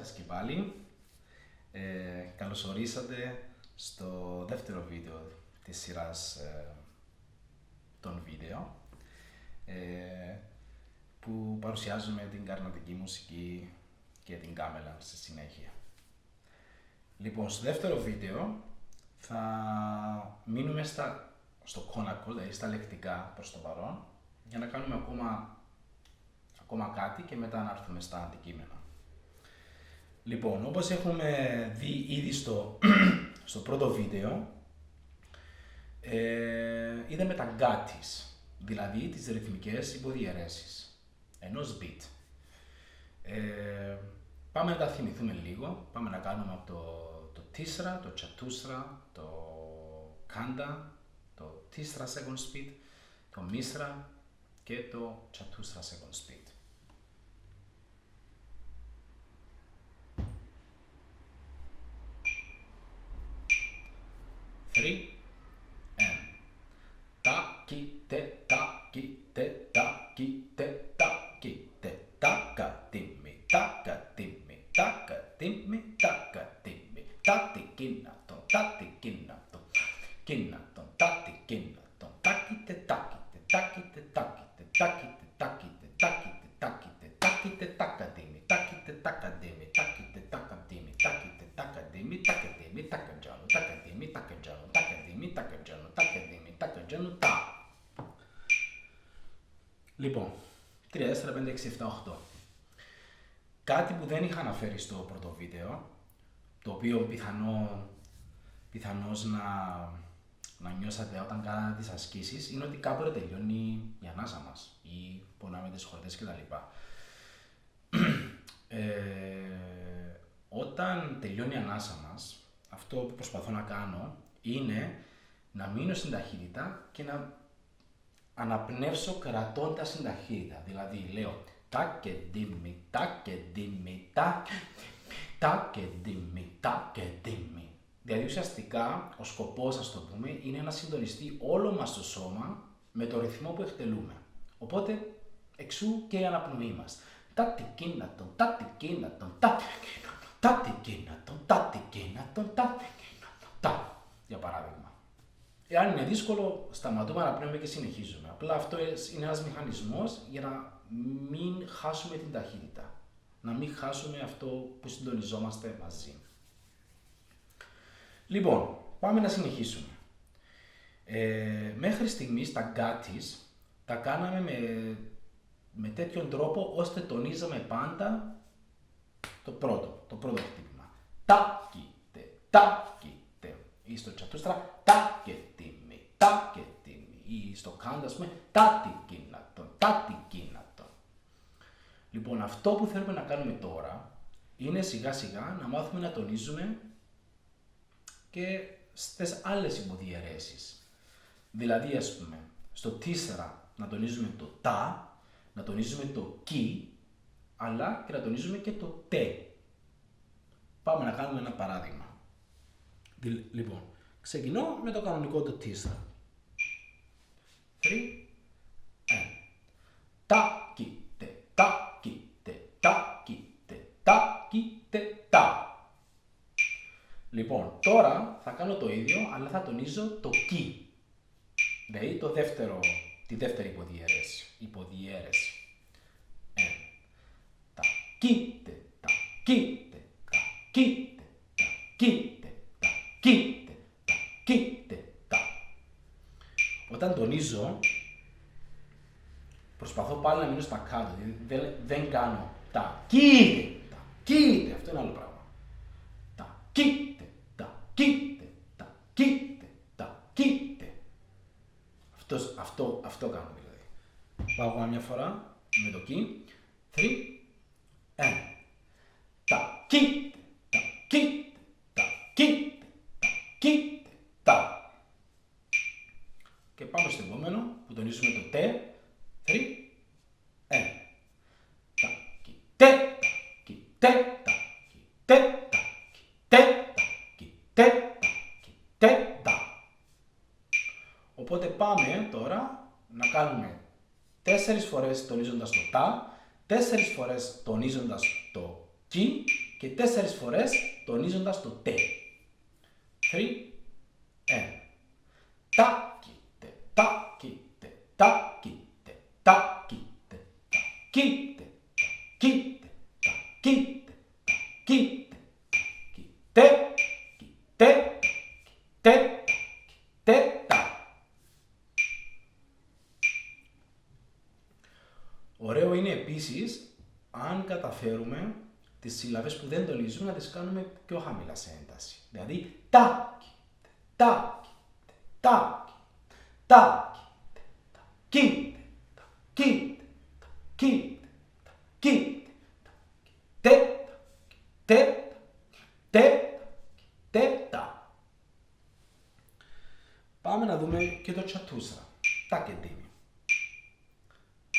σας και πάλι. Καλώς ορίσατε στο δεύτερο βίντεο της σειράς των βίντεο που παρουσιάζουμε την καρνατική μουσική και την κάμελα στη συνέχεια. Λοιπόν, στο δεύτερο βίντεο θα μείνουμε στο κόνακο, δηλαδή στα λεκτικά προς το παρόν, για να κάνουμε ακόμα κάτι και μετά να έρθουμε στα αντικείμενα. Λοιπόν, όπως έχουμε δει ήδη στο πρώτο βίντεο, είδαμε τα γκάτις, δηλαδή τις ρυθμικές υποδιαιρέσεις ενός beat. Πάμε να τα θυμηθούμε λίγο, πάμε να κάνουμε από το τίσρα, το τσατούσρα, το κάντα, το τίσρα second speed, το μίσρα και το τσατούσρα second speed. Three, and ta ki te ta ki te ta ki te ta ki te ta ka timmi ta ka timmi ta ka timmi ta ka timmi ta ti kinnaton ta ti kinnaton kinnaton ta ti kinnaton ta ki te ta ki te ta ki te ta ki te ta ki te ta ki te ta ki te ta ki te ta ki te ta ka timmi ta ki te ta ka timmi ta ki te ta ka timmi ta ki te ta ka timmi ta ka timmi ta ka giallo ta ka timmi ta ka giallo ta ka timmi ta ka giallo ta ka timmi ta ka giallo ta. Λοιπόν, 3, 4, 5, 6, 7, 8. Κάτι που δεν είχα αναφέρει στο πρώτο βίντεο, το οποίο πιθανώς να νιώσατε όταν κάνατε τις ασκήσεις, είναι ότι κάποτε τελειώνει η ανάσα μας ή πονάμε τις χορδές κτλ. Όταν τελειώνει η ανάσα μας, αυτό που προσπαθώ να κάνω είναι να μείνω στην ταχύτητα και να αναπνεύσω κρατώντας την ταχύτητα. Δηλαδή λέω τα και δίμι, τα και δίμι, τα και δίμι, τα και δίμι. Δηλαδή ουσιαστικά ο σκοπός, ας το πούμε, είναι να συντονιστεί όλο μας το σώμα με το ρυθμό που εκτελούμε. Οπότε εξού και η αναπνοή μας. Τα τικίνατον, τα τικίνατον, τα τικίνατον, τα τικίνατον, τα τικίνατον, τα τικίνατον, τα. Για παράδειγμα. Εάν είναι δύσκολο, σταματούμε να πνέουμε και συνεχίζουμε. Απλά αυτό είναι ένας μηχανισμός για να μην χάσουμε την ταχύτητα. Να μην χάσουμε αυτό που συντονιζόμαστε μαζί. Λοιπόν, πάμε να συνεχίσουμε. Μέχρι στιγμής τα γκάτις τα κάναμε με τέτοιον τρόπο ώστε τονίζαμε πάντα το πρώτο χτύπημα. Τα κοίτε, τα κοίτε. Ή στο τσατούστρα, τα και τίμη, τα και τίμη. Ή στο κάντα, ας πούμε, τα τι κίνατον, τα τι κίνατον. Λοιπόν, αυτό που θέλουμε να κάνουμε τώρα είναι σιγά σιγά να μάθουμε να τονίζουμε και στις άλλες υποδιαιρέσεις. Δηλαδή, ας πούμε, στο τίσσερα να τονίζουμε το τα, να τονίζουμε το κι, αλλά και να τονίζουμε και το τε. Πάμε να κάνουμε ένα παράδειγμα. Λοιπόν, ξεκινώ με το κανονικό το τίσσερα. 3, 1. Τα κοίτε, τα κοίτε, τα κοίτε, τα κοίτε, τα. Λοιπόν, τώρα θα κάνω το ίδιο, αλλά θα τονίζω το κι. Δηλαδή τη δεύτερη υποδιαιρέση. Τα κοίτε, τα κοίτε, τα κοίτε, τα κοίτε, τα κοίτε, τα κοίτε, τα. Όταν τονίζω, προσπαθώ πάλι να μείνω στα κάτω, δηλαδή δεν κάνω τα κοίτε, τα κοίτε, αυτό είναι άλλο πράγμα. Τα κοίτε, τα κοίτε, τα κοίτε, τα κοίτε. Αυτό κάνω δηλαδή. Πάω ακόμα μια φορά με το κι. 3, 1. Τα κοίτε, τα κοίτε, τα κοίτε, τα κοίτε, τα. Και πάμε στο επόμενο που τονίζουμε το τε. 3, 1. Τα κοίτε, τα κοίτε, τα κοίτε, τα κοίτε, τα κοίτε, τα κοίτε, τα. Οπότε πάμε τώρα να κάνουμε 4 φορές τονίζοντας το τα, 4 φορές τονίζοντας το κι και 4 φορές τονίζοντας το τε. 3, 1. Τάκιτε, τάκιτε, τάκιτε, τάκιτε, τάκιτε, τάκιτε, τάκιτε, τάκιτε, τάκιτε, τε, τε, τε, τα. Ωραίο είναι επίσης αν καταφέρουμε τις συλλαβές που δεν τονίζουμε να τις κάνουμε πιο χαμηλά σε ένταση. Δηλαδή, τάκιτε, τάκιτε, τάκιτε, τάκιτε, τάκιτε, τάκιτε, τάκιτε, τάκιτε, τε, τε, τε, τε, τα. Πάμε να δούμε και το τσατούσα. Τάκεντήμι.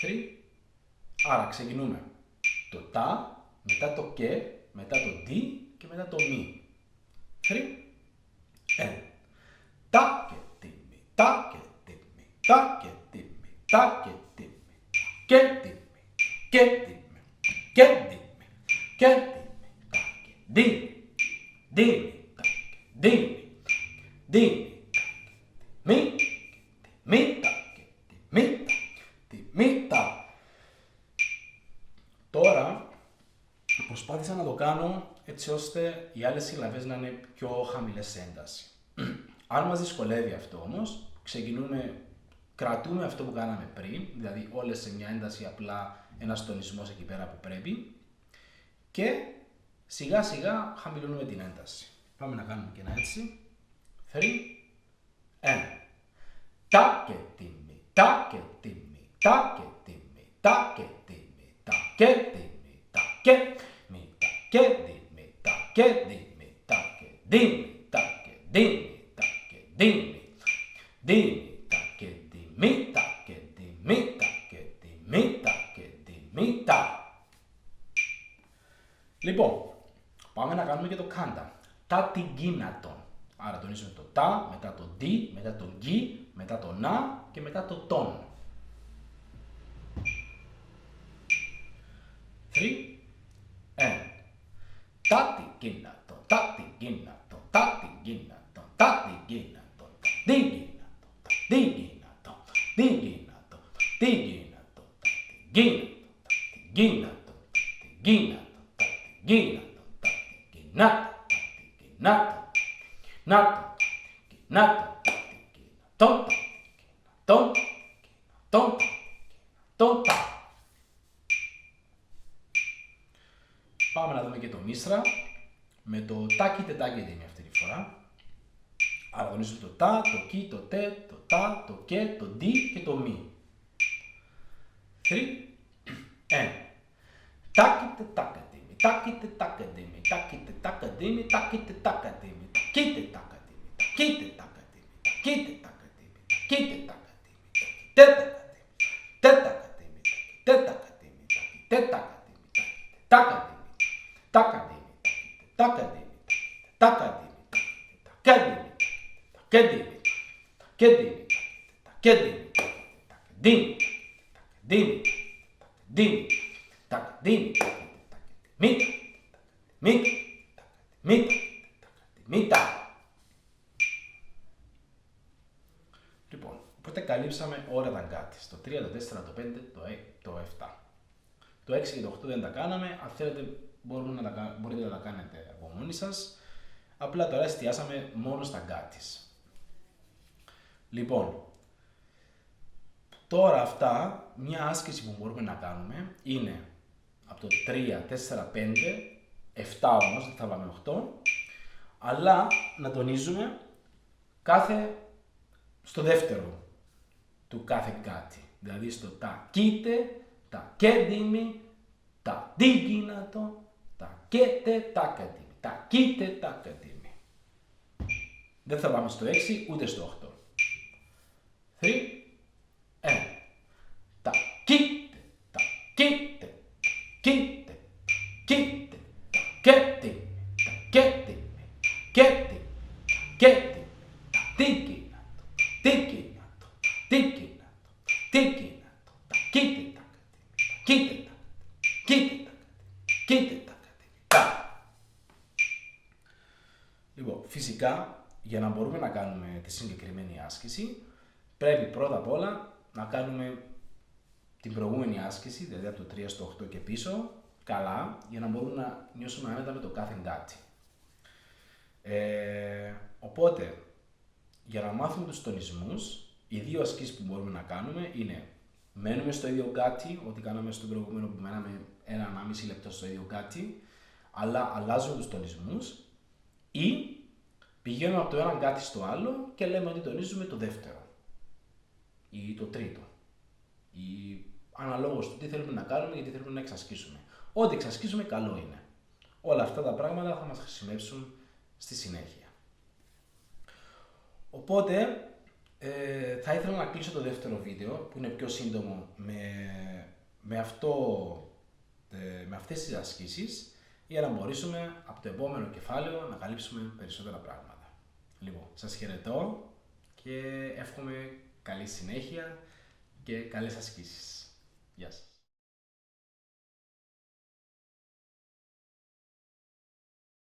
3. Άρα ξεκινούμε. Το τα, μετά το και, μετά το δι και μετά το μη. 3. 1. Τάκεντήμι, τάκεντήμι, τάκεντήμι, τάκεντήμι, τάκεντήμι, τάκεντήμι, τάκεντήμι, τάκεντήμι, δίμι, δίμι, δίμι, μη, μήτα, μήτα, μήτα. Τώρα προσπάθησα να το κάνω έτσι ώστε οι άλλες συλλαβές να είναι πιο χαμηλές σε ένταση. Αν μας δυσκολεύει αυτό όμως, κρατούμε αυτό που κάναμε πριν, δηλαδή όλες σε μια ένταση, απλά ένας τονισμός εκεί πέρα που πρέπει και σιγά σιγά χαμηλώνουμε την ένταση. Πάμε να κάνουμε και ένα έτσι. 3, 1. Τάκετήμι, τάκετήμι, τάκετήμι, τάκετήμι, τάκετήμι, τάκετήμι, τάκετήμι, τάκετήμι, τάκετήμι, τάκετήμι, τάκετήμι, δίμι, τάκετήμι, τάκετήμι, τάκετήμι, τάκετήμι, τα. Λοιπόν, πάμε να κάνουμε και το κάντα. Τα τυγκίνατον. Άρα τονίζουμε το τα, μετά το δι, μετά το γκι, μετά το να και μετά το τον. 3, 1. Τα τυγκίνατον, τα τυγκίνατον, τα τυγκίνατον, τα τυγκίνατον, τυγκίνατον, τυγκίνατον, τυγκίνατον, τυγκίνατον, τυγκίνατον, τυγκίνατον, τυγκίνατον, τυγκίνατον, νάτο, νάτο, τον, τον, τον, τον, τα. Πάμε να δούμε και το μίσρα με το τάκι τετάκεται με αυτή τη φορά. Άρα τονίζουμε το τα, το κι, το τε, το τα, το και, το δι και το μη. 3, 1. Τάκι τετάκεται, τάκι τετάκεται, τάκι τετάκεται, τάκι τετάκεται, τάκι τετάκεται. Κοίτε τα κατήμι, κοίτε τα κατήμι, κοίτε τα κατήμι, τέτα κατήμι, τέτα κατήμι, τέτα κατήμι, τέτα κατήμι, τα κατήμι, τα κατήμι, τα κατήμι, τα κατήμι, τα κατήμι, τα κατήμι, τα κατήμι, τα κατήμι, τα κατήμι, τα κατήμι, τα κατήμι, μήτα, μήτα, μήτα, μήτα. Λοιπόν, οπότε καλύψαμε όλα τα γκάτις, το 3, το 4, το 5, το 7. Το 6 και το 8 δεν τα κάναμε, αν θέλετε μπορείτε να τα κάνετε από μόνοι σας. Απλά τώρα εστιάσαμε μόνο στα γκάτις. Λοιπόν, τώρα αυτά, μια άσκηση που μπορούμε να κάνουμε είναι από το 3, 4, 5, 7 όμως, δεν θα πάμε 8, αλλά να τονίζουμε στο δεύτερο του κάθε κάτι. Δηλαδή στο τα κοίτε, τα κέντιμι, τα δίγυνατο, τα κέτε, τα κατήμι. Τα κοίτε, τα κατήμι. Δεν θα πάμε στο 6 ούτε στο 8. 3, 1. Τα κοίτε, τα κοίτε, κοίτε, κοίτε, τα κέτιμι, τα κέτιμι, κέτιμι, κέτιμι, τα δίγυνατο. Τίκινατο, τίκινατο, τίκινατο, τα κοίτε τα κατήμι, κοίτε τα κατήμι, κοίτε τα κατήμι, τα. Λοιπόν, φυσικά, για να μπορούμε να κάνουμε τη συγκεκριμένη άσκηση, πρέπει πρώτα απ' όλα να κάνουμε την προηγούμενη άσκηση, δηλαδή από το 3 στο 8 και πίσω, καλά, για να μπορούμε να νιώσουμε άνετα με το κάθε γκάτι. Οπότε, για να μάθουμε τους τονισμούς, οι δύο ασκήσεις που μπορούμε να κάνουμε είναι μένουμε στο ίδιο γκάτι, ό,τι κάναμε στο προηγούμενο που μέναμε 1,5 λεπτό στο ίδιο γκάτι, αλλά αλλάζουμε τους τονισμούς ή πηγαίνουμε από το ένα γκάτι στο άλλο και λέμε ότι τονίζουμε το δεύτερο ή το τρίτο ή αναλόγως του τι θέλουμε να κάνουμε γιατί θέλουμε να εξασκήσουμε. Ό,τι εξασκήσουμε καλό είναι. Όλα αυτά τα πράγματα θα μας χρησιμεύσουν στη συνέχεια. Οπότε θα ήθελα να κλείσω το δεύτερο βίντεο που είναι πιο σύντομο με αυτές τις ασκήσεις για να μπορέσουμε από το επόμενο κεφάλαιο να καλύψουμε περισσότερα πράγματα. Λοιπόν, σας χαιρετώ και εύχομαι καλή συνέχεια και καλές ασκήσεις. Γεια σας.